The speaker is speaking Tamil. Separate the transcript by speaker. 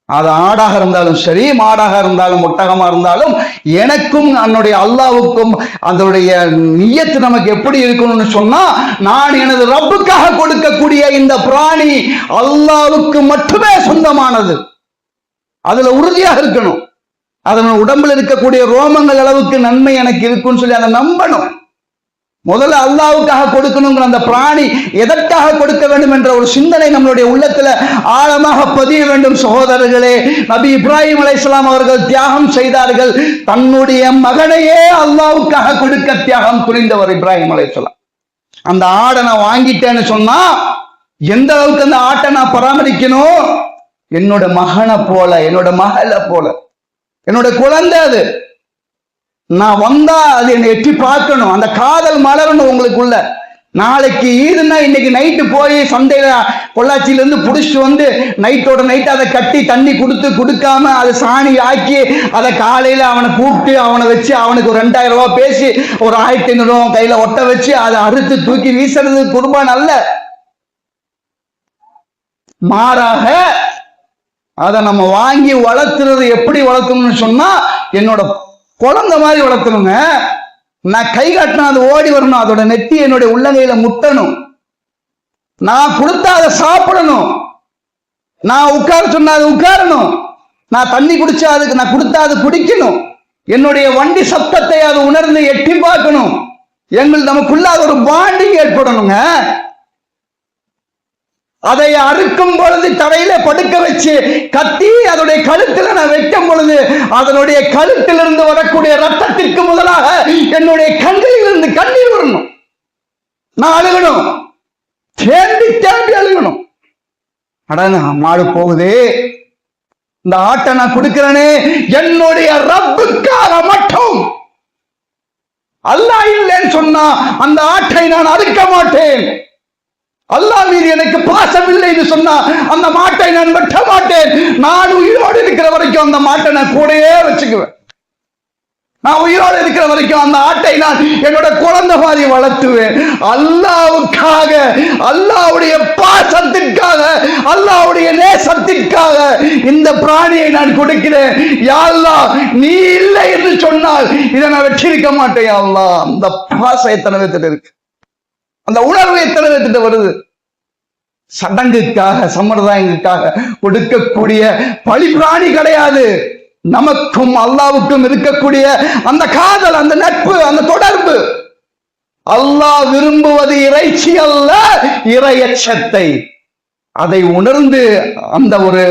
Speaker 1: அது ஆடாக இருந்தாலும் சரி, மாடாக இருந்தாலும், ஒட்டகமா இருந்தாலும், எனக்கும் என்னுடைய அல்லாவுக்கும் அதனுடைய நியத்து நமக்கு எப்படி இருக்கணும்னு சொன்னா, நான் எனது ரப்புக்காக கொடுக்கக்கூடிய இந்த பிராணி அல்லாவுக்கு மட்டுமே சொந்தமானது. அதுல உறுதியாக இருக்கணும். அதன் உடம்புல இருக்கக்கூடிய ரோமங்கள் அளவுக்கு நன்மை எனக்கு இருக்குன்னு சொல்லி அதை நம்பணும். முதல்ல அல்லாவுக்காக கொடுக்கணுங்கிற அந்த பிராணி எதற்காக கொடுக்க வேண்டும் என்ற ஒரு சிந்தனை நம்மளுடைய உள்ளத்துல ஆழமாக பதிய வேண்டும். சகோதரர்களே, நபி இப்ராஹிம் அலைஹிஸ்ஸலாம் அவர்கள் தியாகம் செய்தார்கள். தன்னுடைய மகனையே அல்லாவுக்காக கொடுக்க தியாகம் புரிந்தவர் இப்ராஹிம் அலைஹிஸ்ஸலாம். அந்த ஆடை நான் வாங்கிட்டேன்னு சொன்னா எந்த அளவுக்கு அந்த ஆட்டை நான் பராமரிக்கணும்? என்னோட மகனை போல, என்னோட மகளை போல, என்னோட குழந்தை. அது நான் வந்தா அது என்னை எட்டி பார்க்கணும். அந்த காதல் மலரணும் உங்களுக்குள்ள. நாளைக்கு ஈதுன்னா இன்னைக்கு நைட்டு போய் சந்தையில பொள்ளாச்சியில இருந்து புடிச்சிட்டு வந்து நைட்டோட நைட்டு அதை கட்டி தண்ணி கொடுக்காம அதை சாணி ஆக்கி அதை காலையில அவனை கூப்பிட்டு அவனை வச்சு அவனுக்கு ஒரு 2000 ரூபாய் பேசி ஒரு 1500 ரூபாய் கையில ஒட்ட வச்சு அதை அறுத்து தூக்கி வீசுறது குர்பான் அல்ல. மாறாக அதை நம்ம வாங்கி வளர்த்துறது எப்படி வளர்த்தணும்னு சொன்னா, என்னோட குழந்தை மாதிரி வளர்த்தணுங்க. நான் கை காட்டினா அது ஓடி வரணும். அதோட நெத்தி என்னுடைய உள்ளங்கையில முட்டணும். நான் கொடுத்தா அதை சாப்பிடணும். நான் உட்கார சொன்னா அது உட்காரணும். நான் தண்ணி குடிச்சா அதுக்கு நான் கொடுத்தா அது குடிக்கணும். என்னுடைய வண்டி சத்தத்தை அது உணர்ந்து எட்டி பார்க்கணும். நமக்குள்ள ஒரு பாண்டிங் ஏற்படணுங்க. அதை அறுக்கும் பொழுது தரையில படுக்க வச்சு கத்தி அதனுடைய கழுத்துல நான் வைக்கும் பொழுது அதனுடைய கழுத்திலிருந்து வரக்கூடிய ரத்தத்திற்கு முதலாக என்னுடைய கண்களில் இருந்து கண்ணீர் வரணும். நான் அழுகணும், தேம்பி தேம்பி அழுகணும். அட மாடு போகுது, இந்த ஆட்டை நான் கொடுக்கிறேனே என்னுடைய ரப்புக்காக மட்டும். அல்லாஹ் இல்லைன்னு சொன்னா அந்த ஆட்டை நான் அறுக்க மாட்டேன். அல்லாஹ் மீது எனக்கு பாசம் இல்லை என்று சொன்னா அந்த மாட்டை நான் வெட்ட மாட்டேன். நான் உயிரோடு இருக்கிற வரைக்கும் அந்த மாட்டை நான் கூடயே வச்சுக்குவேன். நான் உயிரோடு இருக்கிற வரைக்கும் அந்த ஆட்டை நான் என்னோட குழந்தை மாதிரி வளர்த்துவேன். அல்லாவுக்காக, அல்லாவுடைய பாசத்திற்காக, அல்லாவுடைய நேசத்திற்காக இந்த பிராணியை நான் கொடுக்கிறேன். யா அல்லாஹ், நீ இல்லை என்று சொன்னால் இதை நான் வெற்றிருக்க மாட்டேன். யா அல்லாஹ், அந்த பாசம் எத்தனை பேர்த்திட்ட இருக்கு, அந்த உணர்வு எத்தனை பேர்த்திட்ட வருது? சடங்குக்காக, சம்பிரதாயங்களுக்காக கொடுக்கக்கூடிய பழி பிராணி கிடையாது. நமக்கும் அல்லாவுக்கும் இருக்கக்கூடிய அந்த காதல், அந்த நட்பு, அந்த தொடர்பு. அல்லாஹ் விரும்புவது இறைச்சி அல்ல, இறையச்சத்தை. அதை உணர்ந்து அந்த ஒரு